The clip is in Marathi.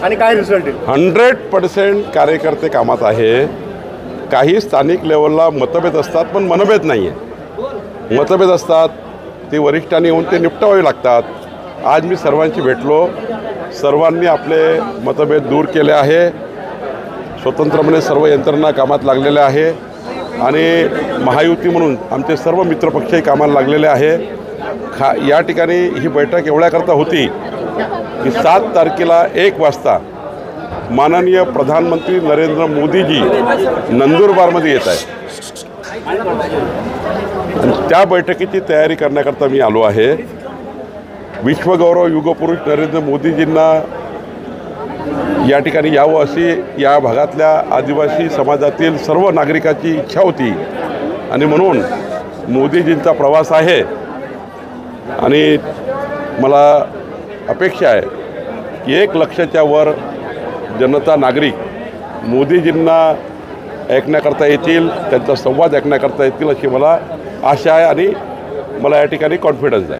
आणि काय रिझल्ट येईल? 100% कार्यकर्ते कामात आहे. काही स्थानिक लेवलला मतभेद असतात, पण मनभेद नाही आहे. मतभेद असतात ते वरिष्ठांनी येऊन ते निपटावे लागतात. आज मी सर्वांशी भेटलो, सर्वांनी आपले मतभेद दूर केले आहे. स्वतंत्रपणे सर्व यंत्रणा कामात लागलेल्या आहे आणि महायुती म्हणून आमचे सर्व मित्रपक्षही कामाला लागलेले आहे. या ठिकाणी ही बैठक एवढ्याकरता होती की 7 तारखेला 1 वाजता माननीय प्रधानमंत्री नरेंद्र मोदीजी नंदुरबारमध्ये येत आहे आणि त्या बैठकीची तयारी करण्याकरता मी आलो आहे. विश्वगौरव युगपुरुष नरेंद्र मोदीजींना या ठिकाणी यावं अशी या भागातल्या आदिवासी समाजातील सर्व नागरिकाची इच्छा होती आणि म्हणून मोदीजींचा प्रवास आहे आणि मला अपेक्षा आहे की 1 लक्षाच्या वर जनता नागरिक मोदीजींना ऐकण्याकरता येतील, त्यांचा संवाद ऐकण्याकरता येतील अशी मला आशा आहे आणि मला या ठिकाणी कॉन्फिडन्स आहे.